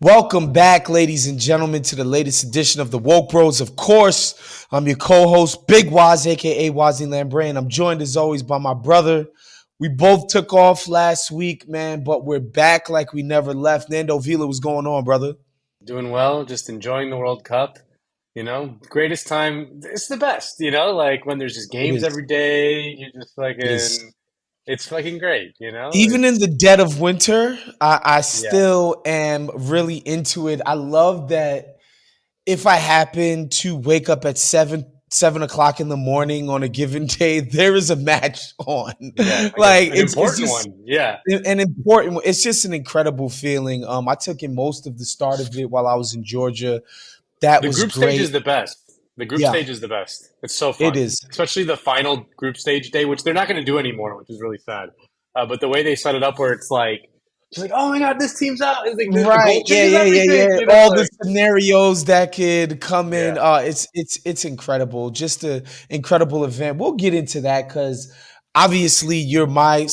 Welcome back, ladies and gentlemen, to the latest edition of the Woke Bros. Of course, I'm your co-host, Big Waz, aka Wazzy Lambrain. I'm joined as always by my brother. We both took off last week, man, but we're back like we never left. Nando Vila, what's going on, brother? Doing well, just enjoying the World Cup. Greatest time. It's the best, like when there's just It games is. every day, you just It is. it's fucking great, Even in the It's, dead of winter, I yeah, still am really into it. I love that if I happen to wake up at 7 o'clock in the morning on a given day, there is a match on. yeah, like Like an it's important just one. Yeah. an important. It's just an incredible feeling. I took in most of the start of it while I was in Georgia. That The was group stage great. is the best. The group Yeah, stage is the best. It's so it fun, is. especially the final group stage day, which they're not going to do anymore, which is really sad. But the way they set it up, where it's like, just like, oh my god, this team's out. It's like the Right. goal Yeah, changes yeah, yeah, everything. yeah. All the Like scenarios that could come in. yeah. It's incredible. Just an incredible event. We'll get into that because obviously you're my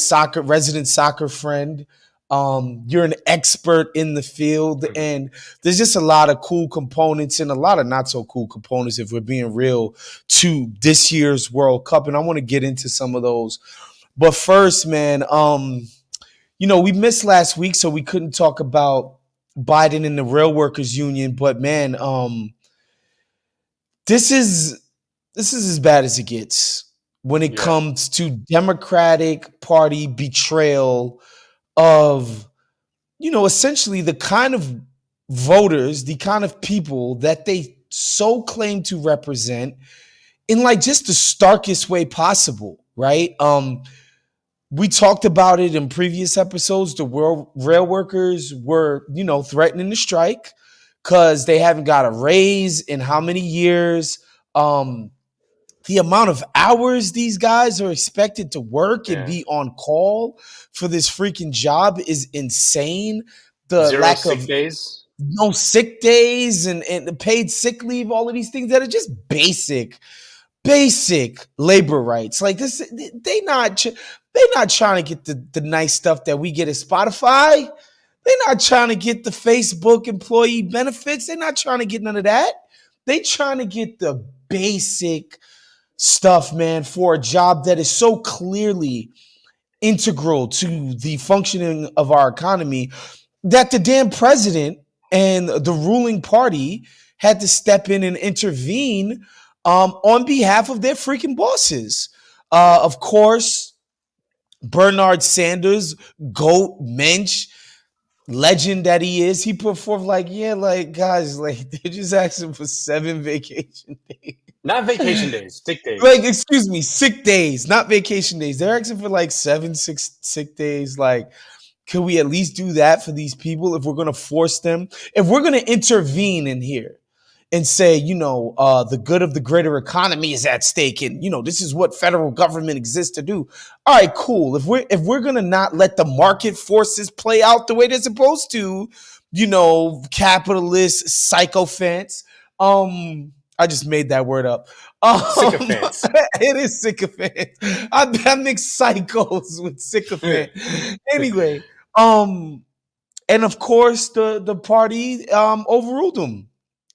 resident soccer friend. You're an expert in the field, Mhm. and there's just a lot of cool components and a lot of not so cool components, if we're being real, to this year's World Cup. And I want to get into some of those. But first, man, we missed last week, so we couldn't talk about Biden and the rail workers union. But man, this is this is as bad as it gets when it Yeah. comes to Democratic Party betrayal of essentially the kind of voters, the kind of people that they so claim to represent in like just the starkest way possible, right? We talked about it in previous episodes. The rail workers were, threatening to strike because they haven't got a raise in how many years. Um, the amount of hours these guys are expected to work and Yeah. be on call for this freaking job is insane. The Zero lack sick of days. no sick days and the paid sick leave, all of these things that are just basic labor rights. Like this, they not trying to get the nice stuff that we get at Spotify. They're not trying to get the Facebook employee benefits. They're not trying to get none of that. They trying to get the basic stuff, man, for a job that is so clearly integral to the functioning of our economy that the damn president and the ruling party had to step in and intervene on behalf of their freaking bosses. Yeah. Of course, Bernard Sanders, GOAT, Mensch, legend that he is, he put forth like, yeah, like guys, like they're just asking for 7 vacation days. Not vacation days, sick Like, days. excuse me, sick days, not vacation days. They're asking for like seven, six sick days. Like, can we at least do that for these people if we're going to force them? If we're going to intervene in here and say, the good of the greater economy is at stake, and this is what federal government exists to do. All right, cool. If we're going to not let the market forces play out the way they're supposed to, capitalist sycophants. I just made that word up. Um, Sycophants. it is sycophant. I mix psychos with sycophant. Anyway, um, and of course the party overruled them,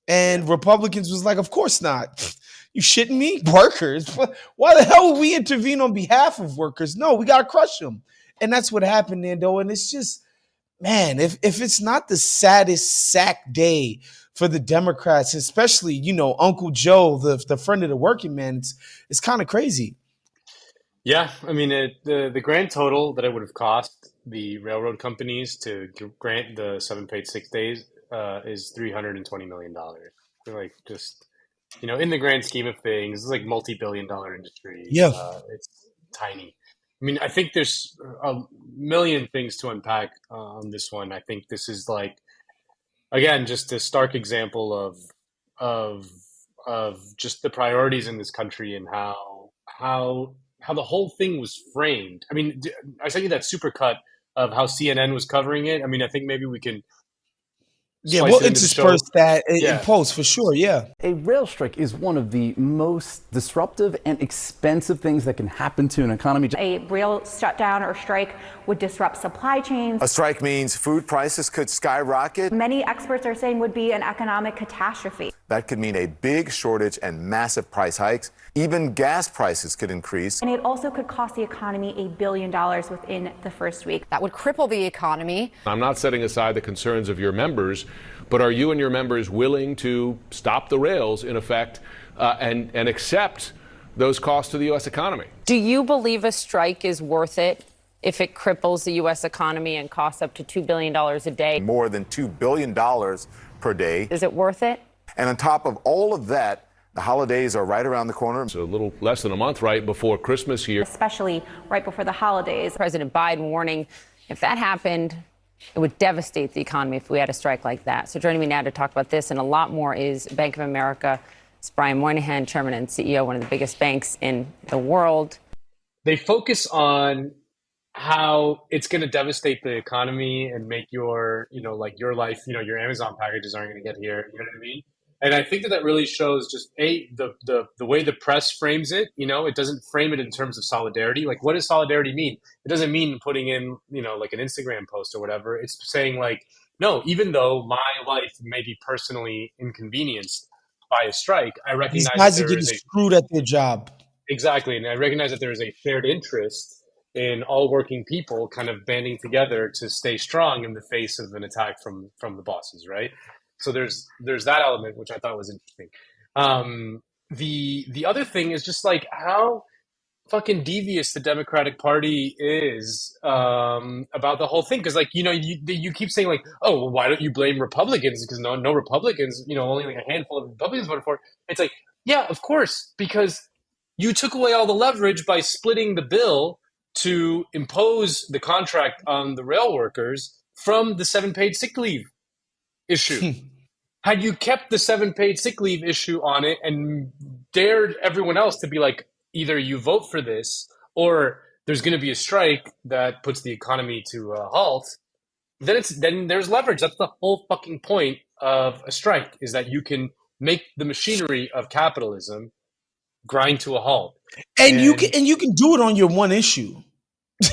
Yeah. and Republicans was like, "Of course not." You shitting me? Workers? Why the hell would we intervene on behalf of workers? No, we gotta crush them, and that's what happened, Nando. And it's just, man, if it's not the saddest sack day for the Democrats, especially Uncle Joe, the friend of the working man, it's kind of crazy. Yeah, I mean, the grand total that it would have cost the railroad companies to grant the seven paid sick days is $320 million. They're like just, in the grand scheme of things, it's like multi-billion-dollar industry. Yeah, It's tiny. I mean, I think there's a million things to unpack on this one. I think this is like, again, just a stark example of of just the priorities in this country and how the whole thing was framed. I mean, I sent you that super cut of how CNN was covering it. I mean, I think maybe we can Yeah, we'll splice it into the intersperse show. that in Yeah. post for sure. Yeah. A rail strike is one of the most disruptive and expensive things that can happen to an economy. A rail shutdown or strike would disrupt supply chains. A strike means food prices could skyrocket. Many experts are saying would be an economic catastrophe. That could mean a big shortage and massive price hikes. Even gas prices could increase. And it also could cost the economy $1 billion within the first week. That would cripple the economy. I'm not setting aside the concerns of your members, but are you and your members willing to stop the rails, in effect, and accept those costs to the U.S. economy? Do you believe a strike is worth it if it cripples the U.S. economy and costs up to $2 billion a day? More than $2 billion per day. Is it worth it? And on top of all of that, the holidays are right around the corner. It's a little less than a month right before Christmas here. Especially right before the holidays. President Biden warning if that happened, it would devastate the economy if we had a strike like that. So joining me now to talk about this and a lot more is Bank of America. It's Brian Moynihan, chairman and CEO, one of the biggest banks in the world. They focus on how it's going to devastate the economy and make your, like your life, your Amazon packages aren't going to get here. You know what I mean? And I think that really shows just the way the press frames it. It doesn't frame it in terms of solidarity. Like, what does solidarity mean? It doesn't mean putting in, like an Instagram post or whatever. It's saying like, no, even though my life may be personally inconvenienced by a strike, I These recognize guys that are there getting is a screwed at their job. exactly, and I recognize that there is a shared interest in all working people kind of banding together to stay strong in the face of an attack from the bosses, right? So there's that element which I thought was interesting. The other thing is just like how fucking devious the Democratic Party is about the whole thing. Because like you keep saying like, oh, well, why don't you blame Republicans? Because no Republicans, only like a handful of Republicans voted for it. It's like, yeah, of course, because you took away all the leverage by splitting the bill to impose the contract on the rail workers from the 7 paid sick leave issue. Had you kept the 7 paid sick leave issue on it and dared everyone else to be like, either you vote for this or there's going to be a strike that puts the economy to a halt, then there's leverage. That's the whole fucking point of a strike, is that you can make the machinery of capitalism grind to a halt. And you can do it on your one issue.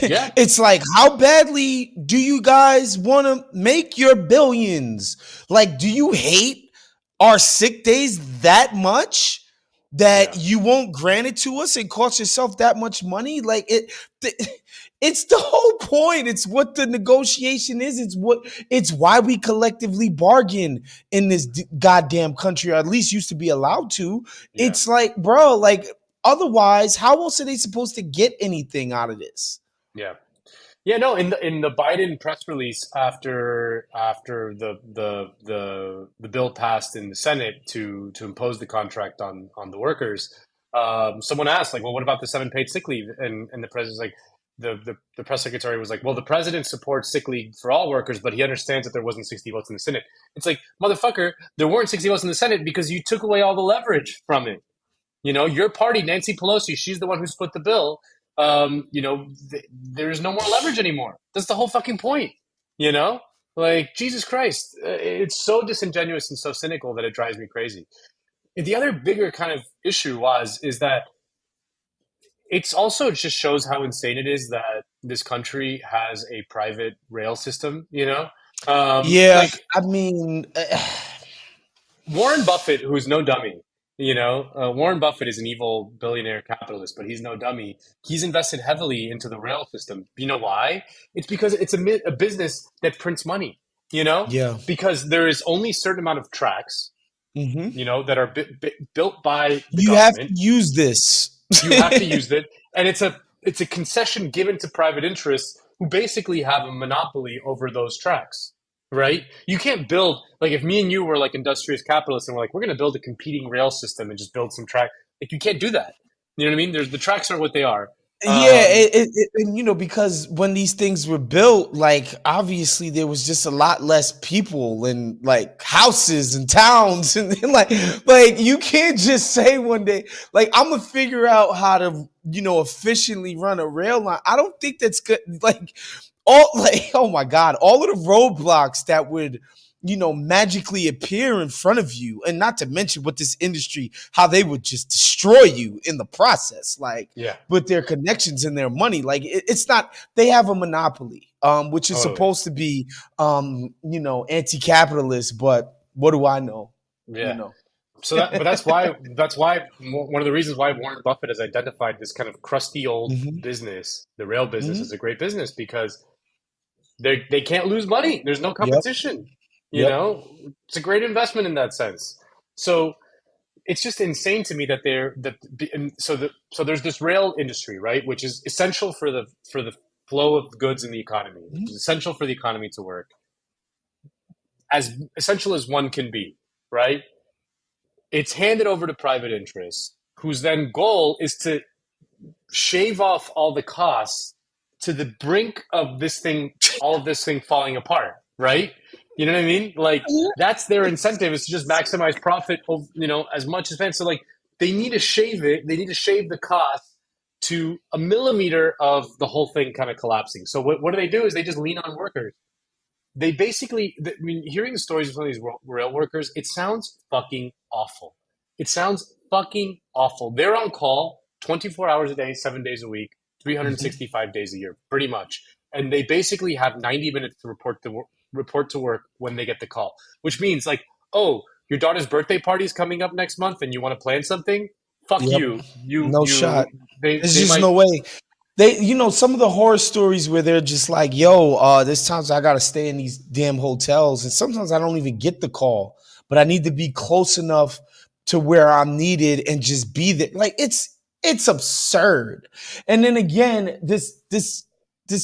Yeah. It's like, how badly do you guys want to make your billions? Like, do you hate our sick days that much that you won't grant it to us and cost yourself that much money? Like it's the whole point. It's what the negotiation is. It's why we collectively bargain in this goddamn country, or at least used to be allowed to. Yeah. It's like, bro, like otherwise, how else are they supposed to get anything out of this? Yeah. Yeah, no, in the Biden press release after the bill passed in the Senate to impose the contract on the workers, someone asked like, well, what about the 7 paid sick leave? And the president's like, the press secretary was like, well, the president supports sick leave for all workers, but he understands that there wasn't 60 votes in the Senate. It's like, motherfucker, there weren't 60 votes in the Senate because you took away all the leverage from it. Your party, Nancy Pelosi, she's the one who split the bill. There's no more leverage anymore. That's the whole fucking point. Like, Jesus Christ, it's so disingenuous and so cynical that it drives me crazy. And the other bigger kind of issue is that it's also just shows how insane it is that this country has a private rail system. I mean, Warren Buffett, who's no dummy. Warren Buffett is an evil billionaire capitalist, but he's no dummy. He's invested heavily into the rail system. You know why? It's because it's a business that prints money, Yeah. Because there is only a certain amount of tracks, that are built by the You government. have to use this. You have to use it. And it's a concession given to private interests who basically have a monopoly over those tracks. Right? You can't build, like, if me and you were like industrious capitalists and we're like, we're going to build a competing rail system and just build some track. Like, you can't do that. You know what I mean? The tracks are what they are. Because when these things were built, like, obviously there was just a lot less people and like houses and towns and like you can't just say one day, like, I'm gonna figure out how to, efficiently run a rail line. I don't think that's good. Like, oh my God, all of the roadblocks that would, magically appear in front of you. And not to mention with this industry, how they would just destroy you in the process, like Yeah, with their connections and their money. Like it's not, they have a monopoly, which is totally. supposed to be, anti-capitalist, but what do I know? You Yeah. know. So but that's why one of the reasons why Warren Buffett has identified this kind of crusty old Hmm. business, the rail business, Hmm. as a great business because they can't lose money. There's no Yep. competition. You Yep. know, it's a great investment in that sense. So it's just insane to me that so there's this rail industry, right, which is essential for the flow of goods in the economy. Mhm. It's essential for the economy to work, as essential as one can be, right? It's handed over to private interests, whose then goal is to shave off all the costs to the brink of all of this thing falling apart, right? You know what I mean? Like that's their incentive, is to just maximize profit, as much as possible. So like they need to shave it. They need to shave the cost to a millimeter of the whole thing kind of collapsing. So what do they do? Is they just lean on workers. They basically, I mean, hearing the stories of some of these rail workers, it sounds fucking awful. It sounds fucking awful. They're on call 24 hours a day, 7 days a week, Mhm. 365 days a year, pretty much. And they basically have 90 minutes to report to work when they get the call, which means like, oh, your daughter's birthday party is coming up next month, and you want to plan something? Fuck Yep. you. No shot. There's They just might. no way. They, some of the horror stories where they're just like, yo, there's times I gotta stay in these damn hotels, and sometimes I don't even get the call, but I need to be close enough to where I'm needed and just be there. Like it's absurd. And then again, this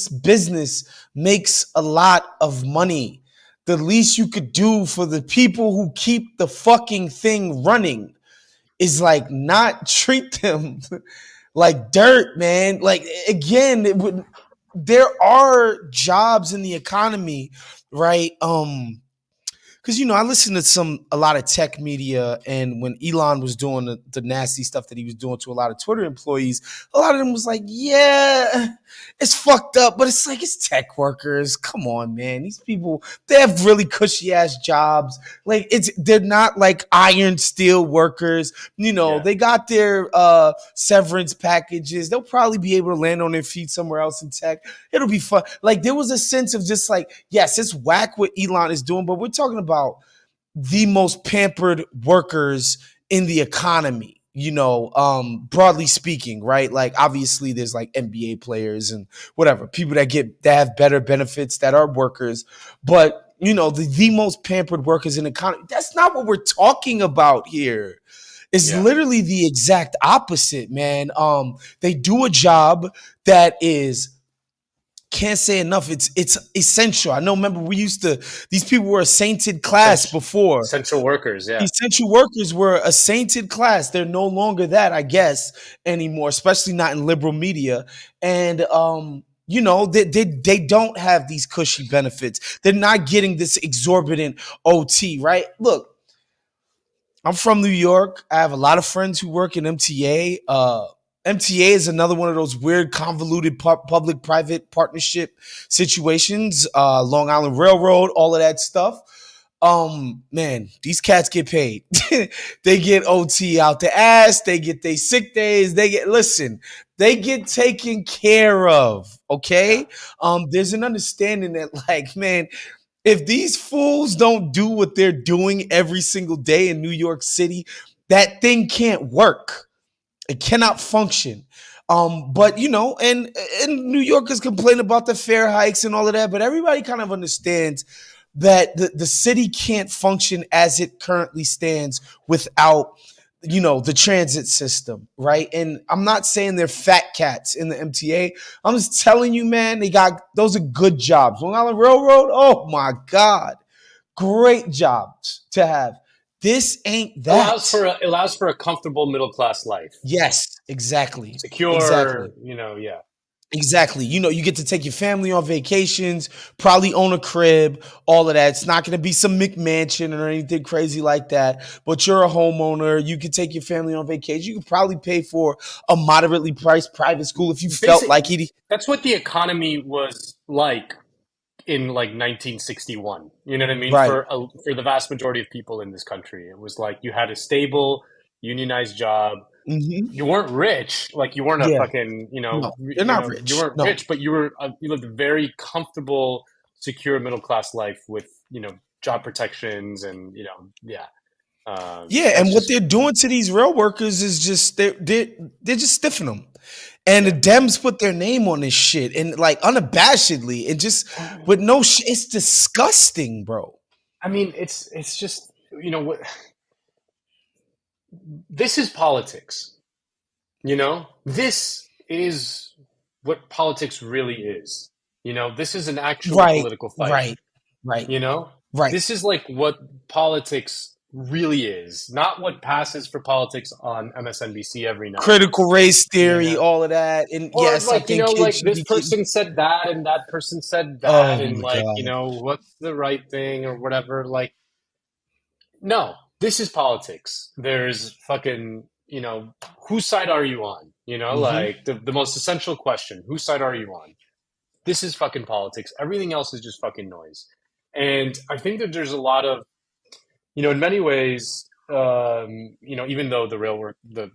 business makes a lot of money. The least you could do for the people who keep the fucking thing running is like not treat them like dirt, man. Like again, there are jobs in the economy, right? Because I listened to a lot of tech media, and when Elon was doing the nasty stuff that he was doing to a lot of Twitter employees, a lot of them was like, "Yeah, it's fucked up," but it's like it's tech workers. Come on, man, these people, they have really cushy ass jobs. Like they're not like iron steel workers. Yeah. They got their severance packages. They'll probably be able to land on their feet somewhere else in tech. It'll be fun. Like there was a sense of just like, yes, it's whack what Elon is doing, but we're talking about the most pampered workers in the economy, broadly speaking, right? Like obviously there's like NBA players and whatever, people that have better benefits that are workers, but the most pampered workers in the economy, that's not what we're talking about here. It's Yeah. literally the exact opposite, man. They do a job that is, can't say enough. It's essential. I know. Remember, these people were a sainted class before. Essential workers. Yeah. Essential workers were a sainted class. They're no longer that, I guess, anymore. Especially not in liberal media. And they don't have these cushy benefits. They're not getting this exorbitant OT. Right? Look, I'm from New York. I have a lot of friends who work in MTA. MTA is another one of those weird, convoluted public-private partnership situations. Long Island Railroad, all of that stuff. Man, these cats get paid. They get OT out the ass. They get their sick days. They get taken care of. Okay. There's an understanding that, like, man, if these fools don't do what they're doing every single day in New York City, that thing can't work. It cannot function. But and New Yorkers complain about the fare hikes and all of that, but everybody kind of understands that the city can't function as it currently stands without the transit system, right? And I'm not saying they're fat cats in the MTA. I'm just telling you, man, those are good jobs. Long Island Railroad, oh my God, great jobs to have. This ain't that. Allows for a comfortable middle class life. Yes, exactly. Secure, Exactly. yeah. Exactly. You get to take your family on vacations, probably own a crib, all of that. It's not going to be some McMansion or anything crazy like that, but you're a homeowner. You can take your family on vacation. You could probably pay for a moderately priced private school if you felt like it. That's what the economy was like in like 1961. You know what I mean? Right. For the vast majority of people in this country, it was like you had a stable, unionized job. Hmm. You weren't rich, like you weren't a Yeah. fucking, No, they're not you rich. weren't No. rich, but you lived a very comfortable, secure middle class life with job protections and yeah. Yeah, That's and what just they're doing to these rail workers is just they're just stiffing them. And the yeah. Dems put their name on this shit and like unabashedly and just with no shit. It's disgusting, bro. I mean, it's just what this is politics. This is what politics really is. This is an actual Right, political fight. right, right, You know, right. this is like what politics really is, not what passes for politics on MSNBC every night. Critical race You theory, know, all of that. And or yes, I like think kids like should this be getting. person said that and that person said that, Oh and my like god. what's the right thing or whatever. Like, no, this is politics. There's fucking whose side are you on? Hmm. Like the most essential question: whose side are you on? This is fucking politics. Everything else is just fucking noise. And I think that there's a lot of, in many ways, even though the rail work, the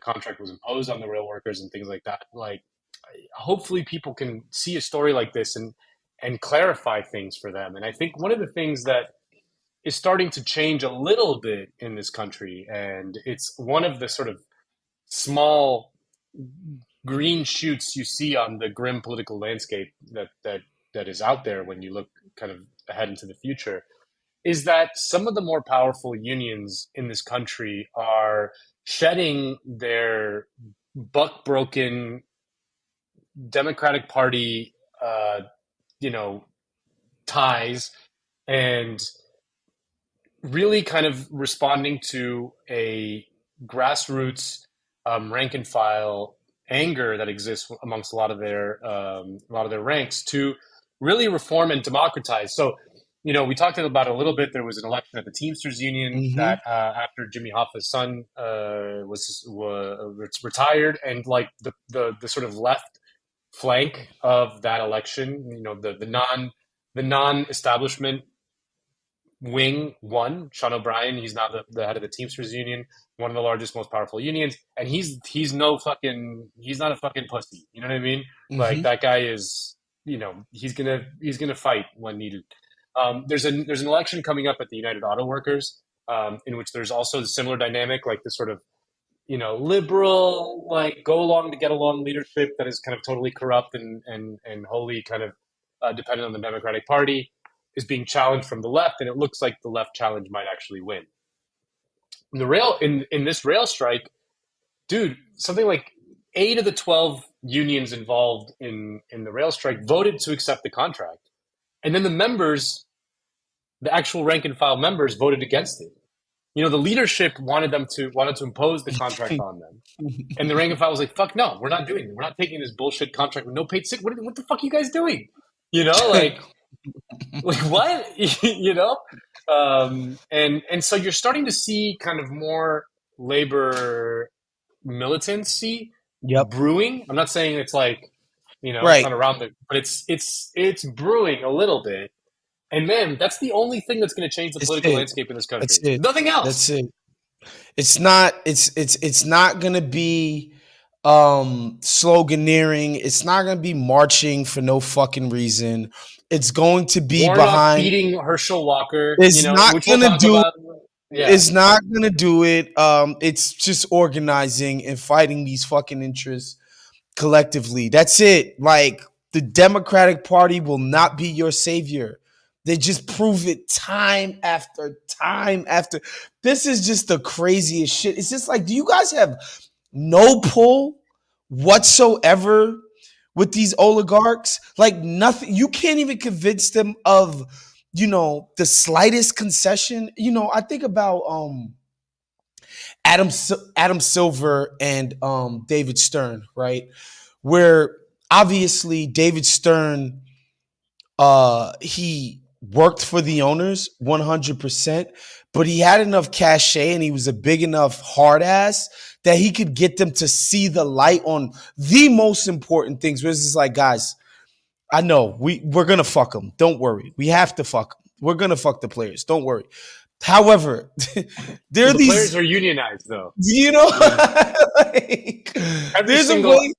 contract was imposed on the rail workers and things like that, like hopefully people can see a story like this and clarify things for them. And I think one of the things that is starting to change a little bit in this country, and it's one of the sort of small green shoots you see on the grim political landscape that is out there when you look kind of ahead into the future, is that some of the more powerful unions in this country are shedding their buck broken Democratic Party, you know, ties and really kind of responding to a grassroots rank and file anger that exists amongst a lot of their ranks to really reform and democratize. So, we talked about it a little bit. There was an election at the Teamsters Union Hmm. that after Jimmy Hoffa's son was retired, and like the sort of left flank of that election, the non establishment wing won. Sean O'Brien, he's now the head of the Teamsters Union, one of the largest, most powerful unions, and he's not a fucking pussy. You know what I mean? Like Hmm. that guy is, he's gonna fight when needed. There's an election coming up at the United Auto Workers, in which there's also a similar dynamic, like this sort of liberal, like go along to get along leadership that is kind of totally corrupt and wholly kind of dependent on the Democratic Party is being challenged from the left, and it looks like the left challenge might actually win. In this rail strike, dude, something like 8 of the 12 unions involved in the rail strike voted to accept the contract, and then the actual rank and file members, voted against it. The leadership wanted to impose the contract on them, and the rank and file was like, "Fuck no, we're not doing it. We're not taking this bullshit contract with no paid sick. What the fuck are you guys doing? Like what? And so you're starting to see kind of more labor militancy Yep. brewing. I'm not saying it's like it's Right. not around the, but it's brewing a little bit. And man, that's the only thing that's going to change the That's political it. landscape in this That's country. it. Nothing That's else. it. It's not gonna be sloganeering. It's not gonna be marching for no fucking reason. It's going to be Warnock behind. beating Herschel Walker, It's not which we'll gonna talk do. about. Yeah. It's not gonna do it. It's just organizing and fighting these fucking interests collectively. That's it. Like the Democratic Party will not be your savior. They just prove it time after time after. This is just the craziest shit. It's just like, do you guys have no pull whatsoever with these oligarchs? Like nothing. You can't even convince them of, the slightest concession. I think about Adam Silver and David Stern, right? Where obviously David Stern, he worked for the owners 100%, but he had enough cachet and he was a big enough hard ass that he could get them to see the light on the most important things. Where it's just like, guys, I know we're gonna fuck them. Don't worry. We have to fuck them. We're gonna fuck the players. Don't worry. However, there Well, are the players these, are unionized, though. like, Every there's a single way.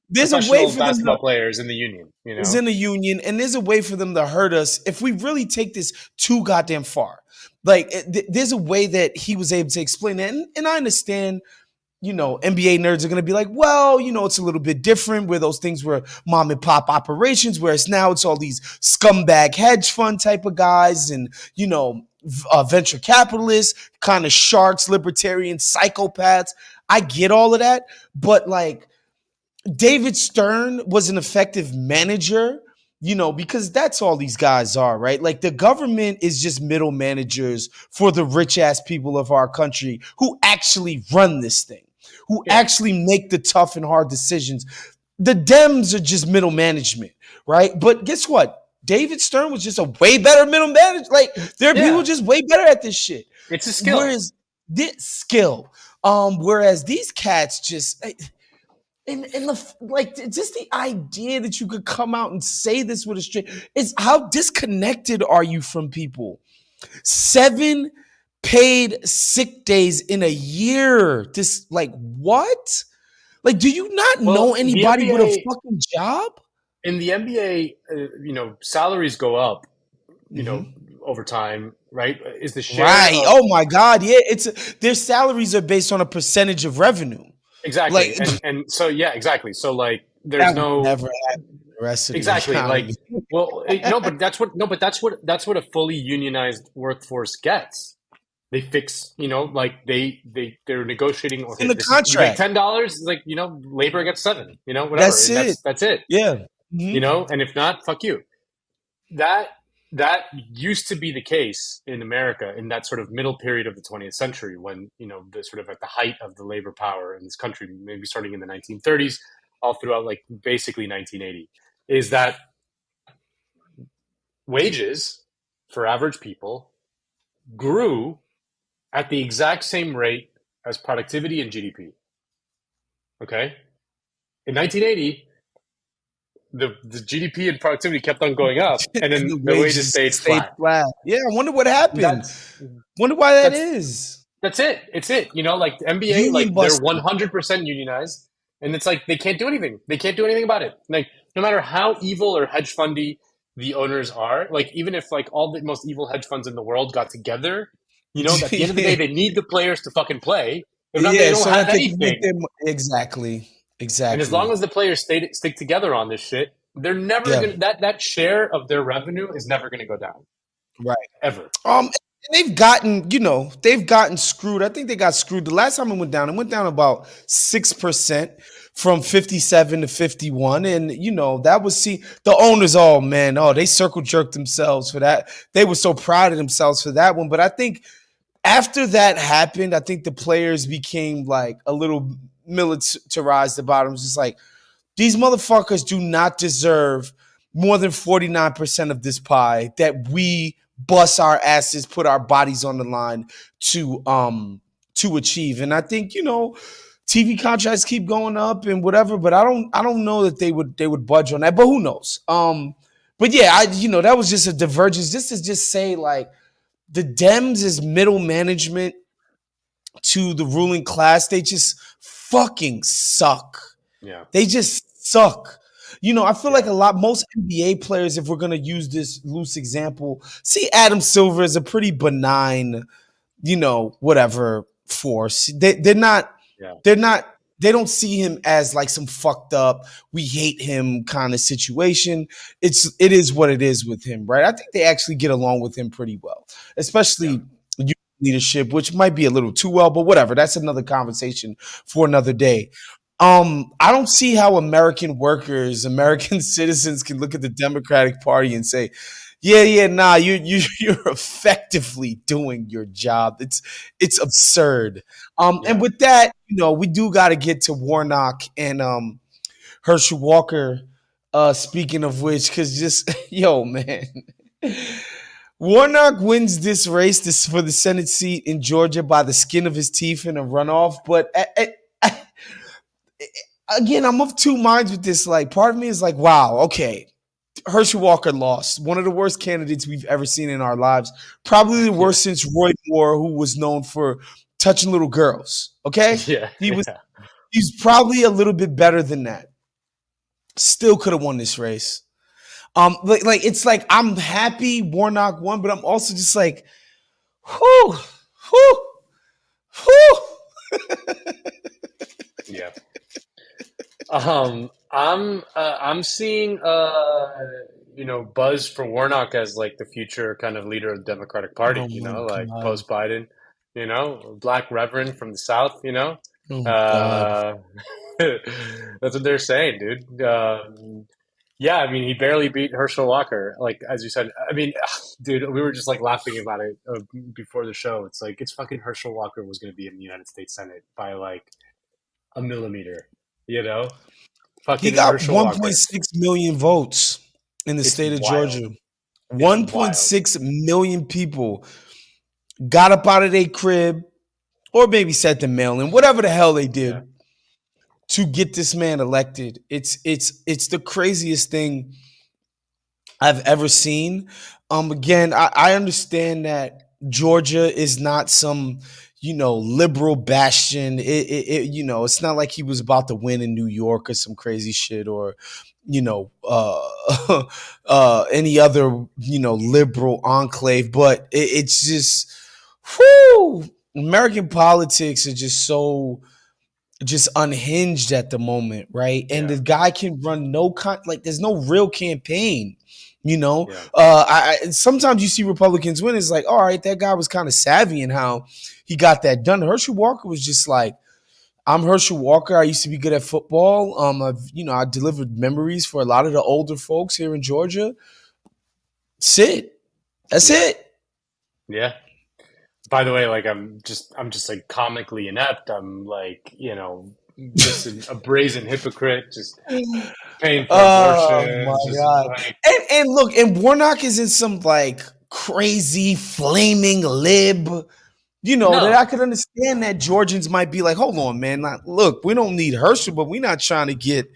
There's a way professional for them to basketball player is in the union. You is know. in a union, and there's a way for them to hurt us if we really take this too goddamn far. Like, there's a way that he was able to explain that, and I understand. NBA nerds are going to be like, well, it's a little bit different where those things were mom and pop operations, whereas now it's all these scumbag hedge fund type of guys and, venture capitalists, kind of sharks, libertarians, psychopaths. I get all of that. But like, David Stern was an effective manager, because that's all these guys are, right? Like the government is just middle managers for the rich ass people of our country who actually run this thing, who actually make the tough and hard decisions. The Dems are just middle management, right? But guess what? David Stern was just a way better middle manager. Like there are people just way better at this shit. It's a skill. Whereas these cats just. And just the idea that you could come out and say this with a straight is how disconnected are you from people? 7 paid sick days in a year. What? Like, do you not know anybody with a fucking job? In the NBA, salaries go up, over time, right? Is the share right? Oh my God, yeah. Their salaries are based on a percentage of revenue. Exactly. And so, exactly. So like, there's never happened the rest of exactly. Like, but that's what a fully unionized workforce gets. They fix, they're negotiating. Okay, in the contract, $10. Like, labor gets $7. Whatever. That's it. That's it. Yeah. Mm-hmm. And if not, fuck you. That used to be the case in America in that sort of middle period of the 20th century when, the sort of at the height of the labor power in this country, maybe starting in the 1930s, all throughout like basically 1980, is that wages for average people grew at the exact same rate as productivity and GDP. Okay? In 1980, the GDP and productivity kept on going up, and then the wages stayed flat. Yeah, I wonder what happened. Wonder why that is. That's it. It's it. Like the NBA, they're 100% unionized, and it's like they can't do anything. They can't do anything about it. Like no matter how evil or hedge fundy the owners are, like even if like all the most evil hedge funds in the world got together, at the end of the day, they need the players to fucking play. If not, they don't have anything. Exactly. And as long as the players stick together on this shit, they're never gonna that share of their revenue is never gonna go down. Right. Ever. They've gotten screwed. I think they got screwed. The last time it went down about 6% from 57 to 51. And that was the owners, they circle jerked themselves for that. They were so proud of themselves for that one. But I think after that happened, I think the players became like a little militarized about them. It's just like, these motherfuckers do not deserve more than 49% of this pie that we bust our asses, put our bodies on the line to achieve. And I think, TV contracts keep going up and whatever, but I don't know that they would budge on that, but who knows? But yeah, that was just a divergence. This is just say like the Dems is middle management to the ruling class. They just fucking suck. Yeah. They just suck. I feel like most NBA players, if we're going to use this loose example, see Adam Silver as a pretty benign, whatever force. They're not, they don't see him as like some fucked up, we hate him kind of situation. It is what it is with him, right? I think they actually get along with him pretty well, especially leadership, which might be a little too well, but whatever. That's another conversation for another day. I don't see how American workers, American citizens can look at the Democratic Party and say, you're effectively doing your job. It's absurd. And with that, we do got to get to Warnock and Herschel Walker. Speaking of which, because just man. Warnock wins this race for the Senate seat in Georgia by the skin of his teeth in a runoff. But again, I'm of two minds with this. Like, part of me is like, wow, okay. Herschel Walker lost. One of the worst candidates we've ever seen in our lives. Probably the worst since Roy Moore, who was known for touching little girls. Okay? Yeah, yeah. He's probably a little bit better than that. Still could have won this race. Like it's like I'm happy Warnock won, but I'm also just like, whew, whew, whew. Yeah. I'm seeing buzz for Warnock as like the future kind of leader of the Democratic Party, Oh my like god. post Biden, Black Reverend from the South, Oh my god. uh that's what they're saying, dude. Yeah, I mean, he barely beat Herschel Walker, like as you said. I mean, dude, we were just like laughing about it before the show. It's like it's fucking Herschel Walker was going to be in the United States Senate by like a millimeter, you know? He Fucking got Herschel Walker. 1.6 million votes in the It's state of wild. Georgia. It's wild. 1.6 million people got up out of their crib or maybe sent the mail in, whatever the hell they did Yeah. to get this man elected. It's the craziest thing I've ever seen. Again, I understand that Georgia is not some, liberal bastion. It's not like he was about to win in New York or some crazy shit or, any other, liberal enclave. But it's just, whew, American politics are just unhinged at the moment, right? And Yeah. the guy can run there's no real campaign, Yeah. Sometimes you see Republicans win. It's like, all right, that guy was kind of savvy in how he got that done. Herschel Walker was just like, I'm Herschel Walker. I used to be good at football. I delivered memories for a lot of the older folks here in Georgia. That's it. That's Yeah. it. Yeah. By the way, like I'm just like comically inept. I'm like, just a brazen hypocrite, just paying for Oh my abortions, just god! like And look, and Warnock isn't some like crazy flaming lib. That no. I could understand that Georgians might be like, hold on, man. Look, we don't need Herschel, but we're not trying to get,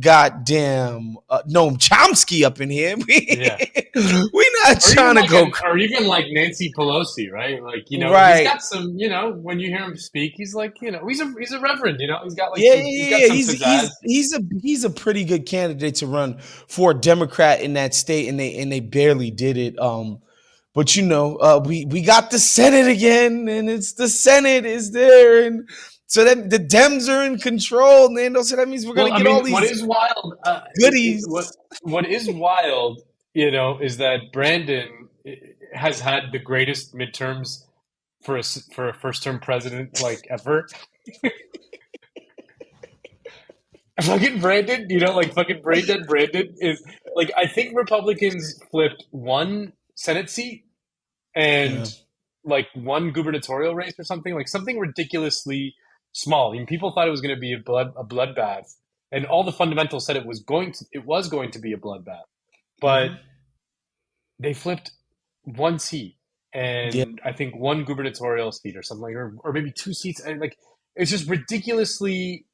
goddamn Noam Chomsky up in here. Yeah. We're not trying to go Or even like Nancy Pelosi, right? Like, he's right. got some, when you hear him speak, he's like, he's a reverend, he's got like Yeah, he's yeah, got yeah. some pizzazz. He's a pretty good candidate to run for a Democrat in that state, and they barely did it. But we got the Senate again, and it's the Senate is there, and so that the Dems are in control, Nando. So that means we're Well, gonna I get all mean, what these is wild, goodies. what is wild, is that Brandon has had the greatest midterms for a first term president like ever. Fucking Brandon, like fucking brain dead Brandon is like I think Republicans flipped one Senate seat Yeah, and like one gubernatorial race or something, like something ridiculously small. I mean, people thought it was going to be a bloodbath, and all the fundamentals said it was going to be a bloodbath, but they flipped one seat yeah, and I think one gubernatorial seat or something, like, or maybe two seats, and like it's just ridiculously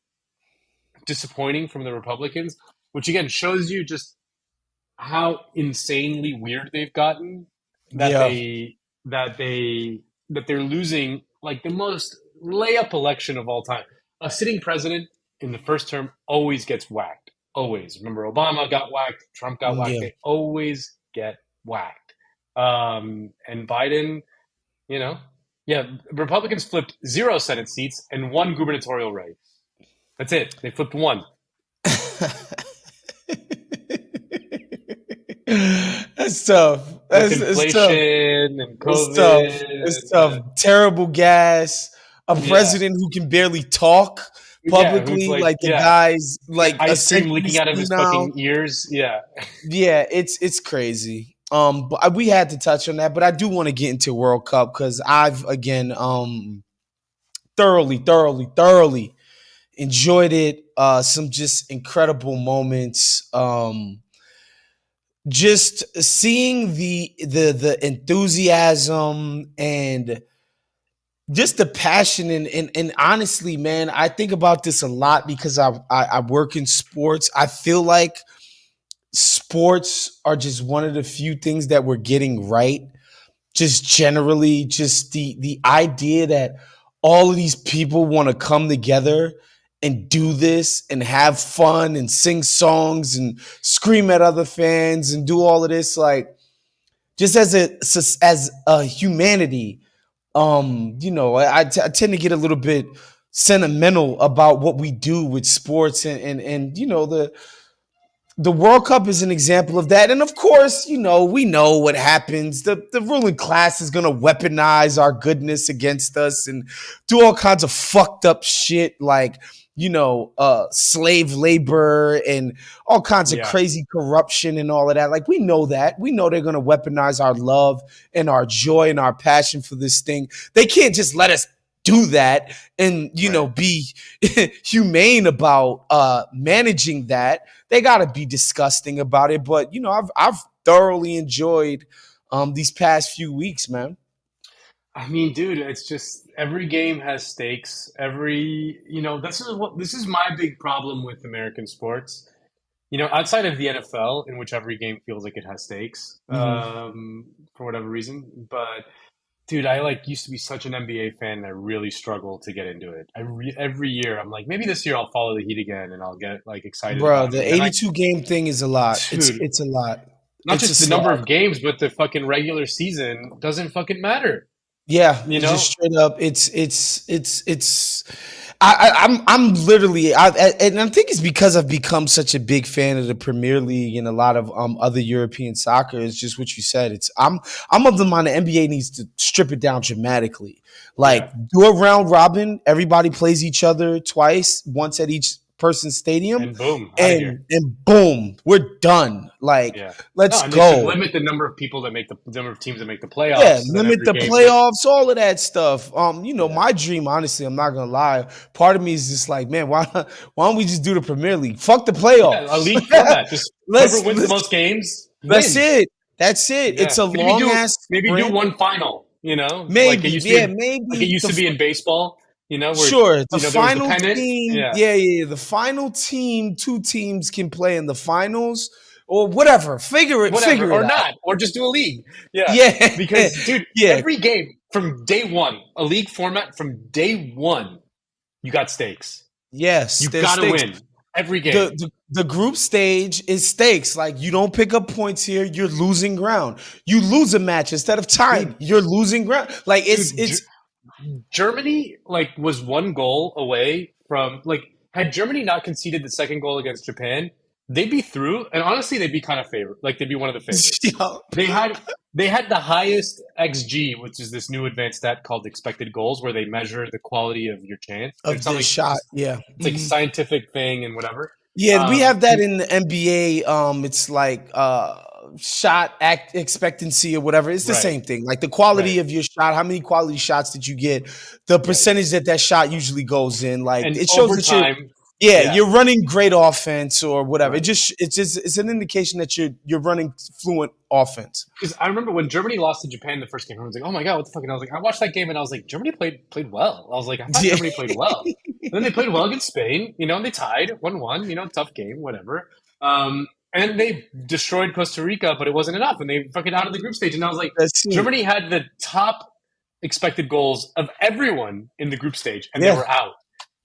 disappointing from the Republicans, which again shows you just how insanely weird they've gotten that yeah, they're losing like the most layup election of all time. A sitting president in the first term always gets whacked. Always. Remember, Obama got whacked, Trump got whacked. yeah. They always get whacked. And Biden, yeah, Republicans flipped 0 Senate seats and 1 gubernatorial race. That's it. They flipped 1. That's tough. With It's tough. inflation and It's tough. COVID. It's tough. Terrible gas. A Yeah. president who can barely talk Yeah, who's publicly, like the guy's like ice cream essentially leaking out of his senile. fucking ears. Yeah. Yeah, it's crazy. But we had to touch on that. But I do want to get into World Cup because I've again thoroughly enjoyed it. Some just incredible moments. Just seeing the enthusiasm and just the passion and honestly, man, I think about this a lot because I work in sports. I feel like sports are just one of the few things that we're getting right. Just generally, just the idea that all of these people want to come together and do this and have fun and sing songs and scream at other fans and do all of this, like, just as a humanity, I tend to get a little bit sentimental about what we do with sports, and the World Cup is an example of that. And of course, we know what happens. The ruling class is going to weaponize our goodness against us and do all kinds of fucked up shit, like, slave labor and all kinds of Yeah. crazy corruption and all of that. Like, we know that. We know they're going to weaponize our love and our joy and our passion for this thing. They can't just let us do that and be humane about managing that. They got to be disgusting about it. But I've thoroughly enjoyed these past few weeks, man. I mean, dude, it's just every game has stakes. This is my big problem with American sports. Outside of the NFL, in which every game feels like it has stakes, for whatever reason. But dude, I used to be such an NBA fan, and I really struggle to get into it. Every year, I'm like, maybe this year I'll follow the Heat again, and I'll get excited Bro, about it. the And then 82 game thing is a lot. dude, It's a lot. not It's a just the number slog. of games, but the fucking regular season doesn't fucking matter. Yeah, You it's know? just straight up. I'm literally, and I think it's because I've become such a big fan of the Premier League and a lot of other European soccer. It's just what you said. I'm of the mind the NBA needs to strip it down dramatically. Like, Yeah. do a round robin. Everybody plays each other twice, once at each person's stadium, And boom, out of here. and boom, we're done. Like, Yeah. let's No, and they should go. limit the number of people that the number of teams that make the playoffs. Yeah, and then limit every the game- playoffs, all of that stuff. Yeah. My dream, honestly, I'm not gonna lie. Part of me is just like, man, why don't we just do the Premier League? Fuck the playoffs. Yeah, a league format. Just Let's- whoever wins the let's- most games. That's wins. it. That's it. Yeah. It's a Maybe long ass. Maybe do sprint. one final. Like Maybe, it used yeah, to be, maybe like it used to be in baseball. Where Sure, the there was final pennant. team. Yeah. Yeah. The final team, two teams can play in the finals or whatever. Figure it Whatever, or out. not, or just do a league. Yeah, Yeah. Because, dude, Yeah. every game from day one, a league format from day one, you got stakes. Yes, You there's got to stakes. win every game. The group stage is stakes. Like, you don't pick up points here, you're losing ground. You lose a match instead of tying, you're losing ground. Like, it's Germany was one goal away from had Germany not conceded the second goal against Japan, they'd be through, and honestly they'd be kind of favored. They'd be one of the favorites. Yeah. They had the highest XG, which is this new advanced stat called expected goals, where they measure the quality of your chance. of It's the something- shot. Yeah. It's like a scientific thing and whatever. Yeah, we have that in the NBA. It's like shot expectancy or whatever. It's the Right. same thing. Like, the quality Right. of your shot, how many quality shots did you get, the percentage that shot usually goes in. Like, And it shows over that you're time, you're running great offense or whatever. Right. It's an indication that you're running fluent offense. because I remember when Germany lost to Japan the first game, everyone's like, "Oh my god, what the fuck?" And I was like, I watched that game and I was like, Germany played well. I was like, I thought Yeah. Germany played well. And then they played well against Spain, and they tied 1-1, tough game, whatever. And they destroyed Costa Rica, but it wasn't enough, and they fucking out of the group stage. And I was like, That's it. Germany had the top expected goals of everyone in the group stage, and Yeah. they were out.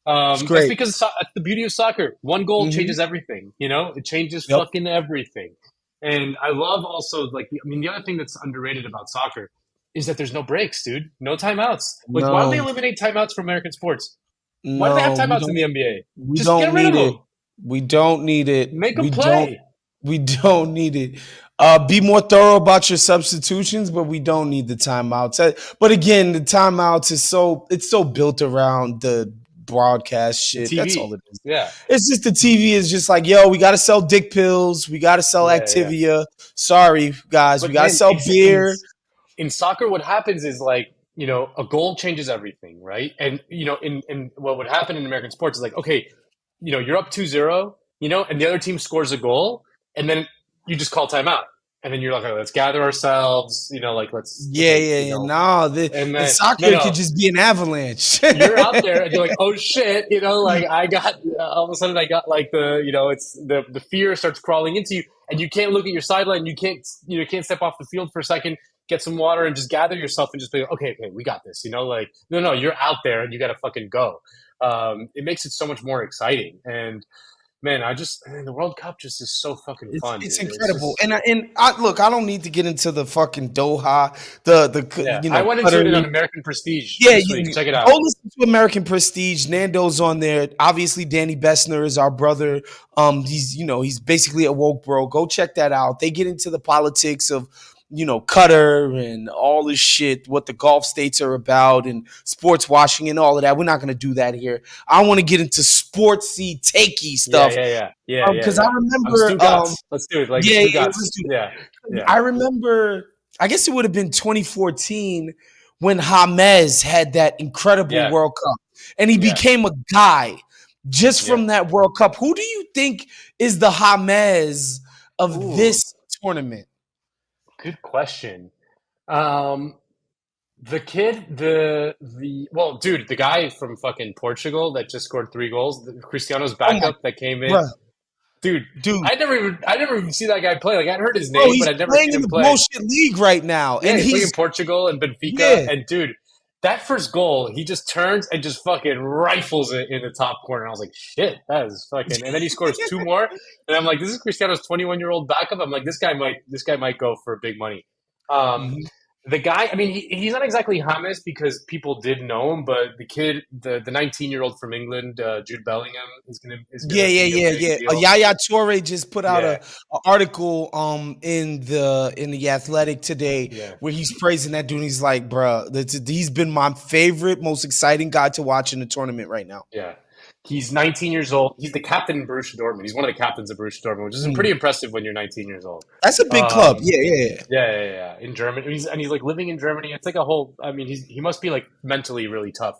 It's That's great. because that's the beauty of soccer. One goal Mhm. changes everything. It changes Yep. fucking everything. And I love also the other thing that's underrated about soccer is that there's no breaks, dude. No timeouts. Why No. don't they eliminate timeouts from American sports? Why do they have No, we timeouts don't- in the NBA? We Just don't get rid of need it. them. We don't need it. Make them we play. We don't need it. Be more thorough about your substitutions, but we don't need the timeouts. But again, the timeouts it's so built around the broadcast shit. TV. That's all it is. Yeah. It's just the TV is just like, yo, we got to sell dick pills. We got to sell Yeah, Activia. Sorry, guys. But we got to man, sell it's- beer. In soccer, what happens is a goal changes everything, right? And in what would happen in American sports is okay, you're up 2-0, and the other team scores a goal, and then you just call timeout. And then you're like, let's gather ourselves, let's No, the and then- soccer no. could just be an avalanche. You're out there and you're like, oh shit, I got all of a sudden I got it's the fear starts crawling into you, and you can't look at your sideline. You can't step off the field for a second, get some water, and just gather yourself and just be like, okay, we got this. Like, no, you're out there and you got to fucking go. It makes it so much more exciting. And man, the World Cup just is so fucking fun. It's Dude. incredible. It's just, Look, I don't need to get into the fucking Doha, the I went into it Qatar. on American Prestige Yeah, this week. Check it out. go listen to American Prestige. Nando's on there. Obviously, Danny Bessner is our brother. He's basically a woke bro. Go check that out. They get into the politics of Qatar and all this shit, what the Gulf states are about, and sports washing and all of that. We're not going to do that here. I want to get into sportsy, takey stuff. Because I remember, Let's do it. Like, yeah, let's do it. I remember, I guess it would have been 2014 when James had that incredible World Cup, and he became a guy just from that World Cup. Who do you think is the James of this tournament? Good question. The kid, well, dude, the guy from fucking Portugal that just scored 3 goals, Cristiano's backup that came in. Bruh. Dude, I never even see that guy play. Like, I'd heard his name, Bro, but I'd never playing seen in him the play. bullshit league right now, Yeah, and he's playing in Portugal and Benfica. Yeah. And dude, that first goal, he just turns and just fucking rifles it in the top corner. I was like, shit, that is fucking. And then he scores 2 more, and I'm like, this is Cristiano's 21-year-old backup. I'm like, this guy might go for big money. The guy, I mean, he's not exactly James because people did know him, but the kid, the 19-year-old from England, Jude Bellingham, is gonna yeah. Yaya Toure just put out an article in the Athletic today where he's praising that dude. He's like, bruh, he's been my favorite, most exciting guy to watch in the tournament right now. Yeah. He's 19 years old. He's the captain in Borussia Dortmund. He's one of the captains of Borussia Dortmund, which is pretty impressive when you're 19 years old. That's a big club. Yeah. In Germany, he's like living in Germany. It's like a whole. I mean, he must be like mentally really tough.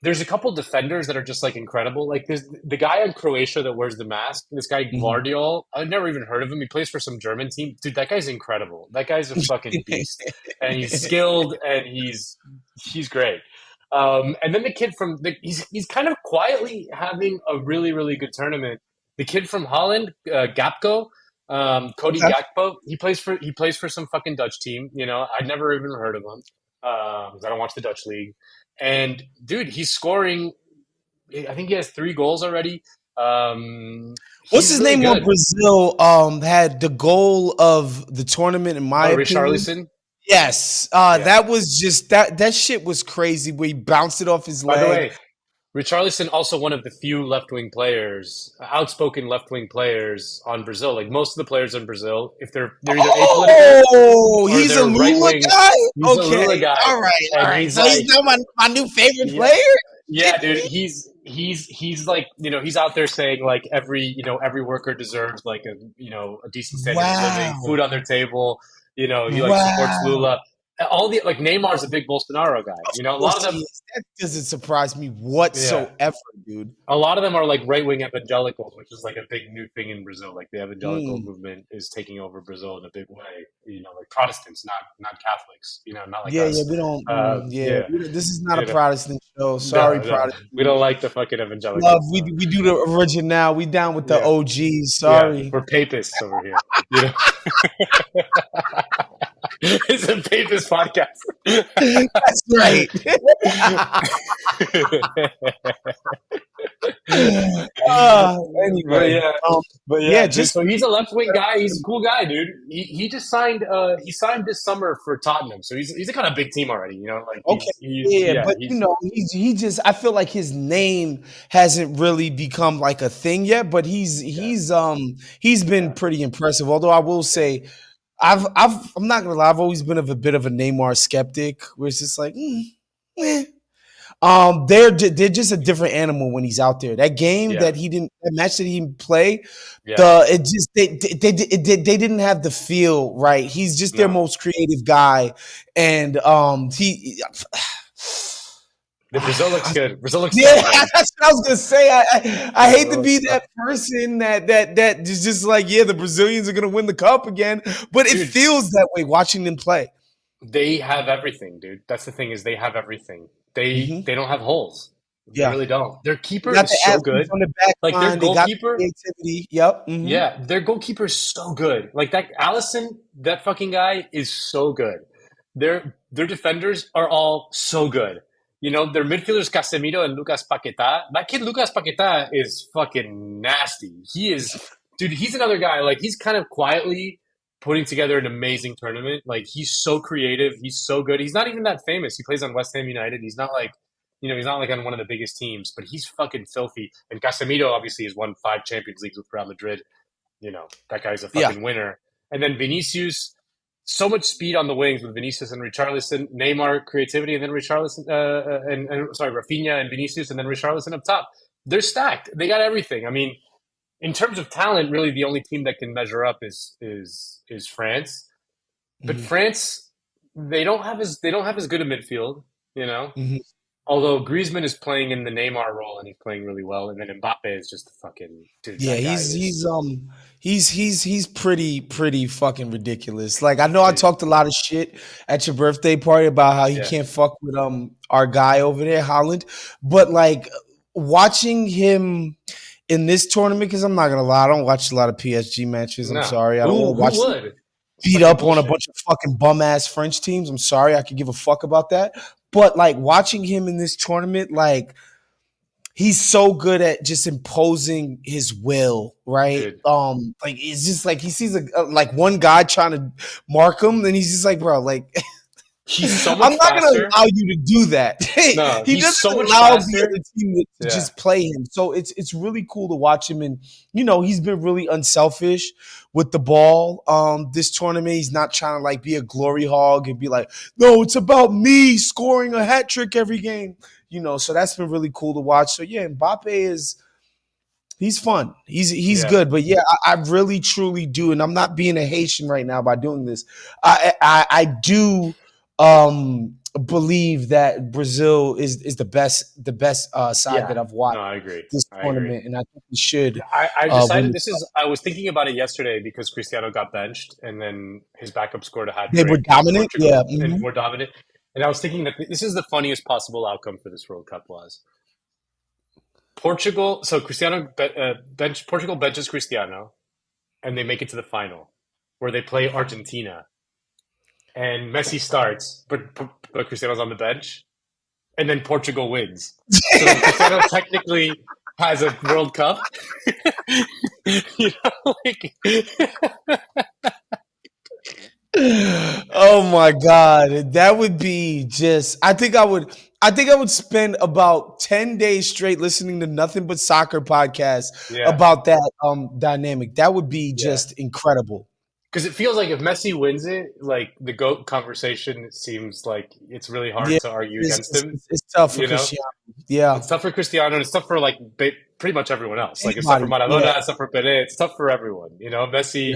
There's a couple defenders that are just like incredible. Like there's the guy in Croatia that wears the mask. This guy Gvardiol. I've never even heard of him. He plays for some German team. Dude, that guy's incredible. That guy's a fucking beast, and he's skilled and he's great. And then the kid he's kind of quietly having a really, really good tournament. The kid from Holland, Gakpo, Cody Gakpo, he plays for some fucking Dutch team. I'd never even heard of him because I don't watch the Dutch league. And dude, he's scoring. I think he has 3 goals already. What's his name on Brazil? Had the goal of the tournament in my opinion. Richarlison. Yes, that was just that shit was crazy. Where he bounced it off his leg. By the way, Richarlison also one of the few left-wing players, outspoken left-wing players on Brazil. Like most of the players in Brazil, if they're either apolitical. Oh, he's a Lula guy. He's a Lula guy. All right. So he's not my new favorite player. Yeah, dude. He's like he's out there saying like every worker deserves like a decent standard of living, food on their table. He supports Lula. All the Neymar's a big Bolsonaro guy. A lot of them. That doesn't surprise me whatsoever, dude. A lot of them are like right-wing evangelicals, which is like a big new thing in Brazil. Like the evangelical movement is taking over Brazil in a big way. Like Protestants, not Catholics. Not like us. We don't. This is not a Protestant show. Sorry, Protestant. We don't like the fucking evangelicals. Love, we do the original. We down with the OGs. Sorry, we're papists over here. It's a papist podcast. That's right. Anyway, so he's a left-wing guy. He's a cool guy, dude. He just signed. He signed this summer for Tottenham, so he's a kind of big team already. He just. I feel like his name hasn't really become like a thing yet, but he's been pretty impressive. Although I will say. I'm not gonna lie. I've always been a bit of a Neymar skeptic, where it's just like, they're just a different animal when he's out there. That game that match that he didn't play, they didn't have the feel right. He's just their most creative guy, and Brazil looks good. Brazil looks good. That's what I was gonna say. I hate to be that person that is just like, the Brazilians are gonna win the cup again, but it feels that way watching them play. They have everything, dude. That's the thing is they have everything. They don't have holes. They Yeah. really don't. Their They keeper got the is so athletes good. on the back Like their line. They got goalkeeper, the creativity. Yep. yeah, their goalkeeper is so good. Like that Allison, that fucking guy is so good. Their defenders are all so good. You know, their midfielders Casemiro and Lucas Paqueta. That kid Lucas Paqueta is fucking nasty. He is, dude. He's another guy. Like he's kind of quietly putting together an amazing tournament. Like he's so creative. He's so good. He's not even that famous. He plays on West Ham United. He's not like, he's not like on one of the biggest teams, but he's fucking filthy. And Casemiro obviously has won 5 Champions Leagues with Real Madrid. That guy's a Yeah. fucking winner. And then Vinicius, so much speed on the wings with Vinicius and Richarlison, Neymar creativity, and then Richarlison, Rafinha and Vinicius, and then Richarlison up top. They're stacked. They got everything. I mean, in terms of talent, really the only team that can measure up is France. But France, they don't have as good a midfield, Mhm. Although Griezmann is playing in the Neymar role and he's playing really well, and then Mbappe is just a fucking dude. Yeah, That guy is he's pretty fucking ridiculous. Like I know I dude. talked a lot of shit at your birthday party about how he Yeah. can't fuck with our guy over there, Holland. But like watching him in this tournament, because I'm not gonna lie, I don't watch a lot of PSG matches. I'm No. sorry. I don't Who watch them would? beat up on a bunch of fucking bum ass French teams. I'm sorry, I could give a fuck about that. But like watching him in this tournament, like he's so good at just imposing his will, right? Dude. Like it's just like he sees like one guy trying to mark him, and he's just like, bro, like He's so much I'm not faster. gonna allow you to do that. No, He he's doesn't so much allow faster. the other team to Yeah. just play him. So it's really cool to watch him, and he's been really unselfish with the ball. This tournament, he's not trying to like be a glory hog and be like, no, it's about me scoring a hat trick every game. So that's been really cool to watch. So yeah, Mbappe he's fun. He's Yeah. good. But yeah, I really truly do, and I'm not being a Haitian right now by doing this. I do believe that Brazil is the best side that I've watched No, I agree. this I tournament, agree. and I think we should. I decided win. I was thinking about it yesterday because Cristiano got benched and then his backup scored a hat They trick. were dominant, Portugal, yeah. and more dominant. And I was thinking that this is the funniest possible outcome for this World Cup was Portugal. So Portugal benches Cristiano, and they make it to the final where they play Argentina, and Messi starts, but Cristiano's on the bench, and then Portugal wins. So then Cristiano technically has a World Cup. Like Oh my god, that would be just. I think I would spend about 10 days straight listening to nothing but soccer podcasts Yeah. about that dynamic. That would be just incredible. because it feels like if Messi wins it, like the GOAT conversation, it seems like it's really hard to argue against him. It's tough for you know? Cristiano. Yeah. It's tough for Cristiano, and it's tough for like pretty much everyone else. Like it's tough for Anybody, Maradona, yeah. it's tough for Pelé, it's tough for everyone. Messi,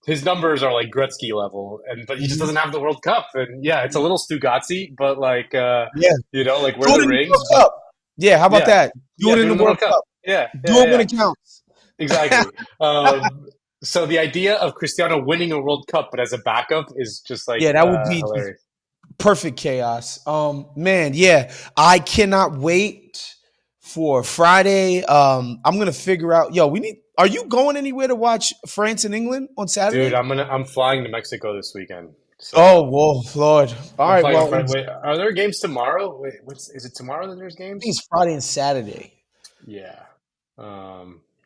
his numbers are like Gretzky level, but he just doesn't have the World Cup. And yeah, it's a little Stugazzi, but like like Do where it the in rings. World Cup. Yeah, how about that? Do it in the World Cup. Yeah, Do it when it counts. exactly. So the idea of Cristiano winning a World Cup, but as a backup, is just like Yeah, that would be hilarious. perfect chaos. Man, yeah, I cannot wait for Friday. I'm gonna figure out. Yo, Are you going anywhere to watch France and England on Saturday? Dude, I'm flying to Mexico this weekend. So Oh, whoa, Lord! All right, well, I wait, are there games tomorrow? Wait, is it tomorrow that there's games? think it's Friday and Saturday. Yeah.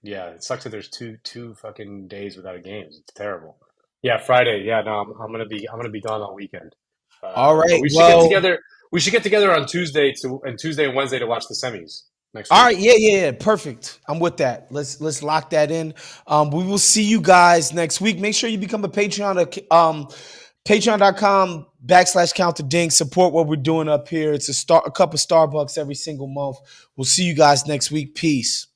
Yeah, it sucks that there's two fucking days without games. It's terrible. Yeah, Friday. Yeah, no, I'm gonna be gone all weekend. All right, but we should get together. We should get together on Tuesday and Wednesday to watch the semis next week. All right, yeah, perfect. I'm with that. Let's lock that in. We will see you guys next week. Make sure you become a Patreon. Patreon.com/CountTheDink. Support what we're doing up here. It's a cup of Starbucks every single month. We'll see you guys next week. Peace.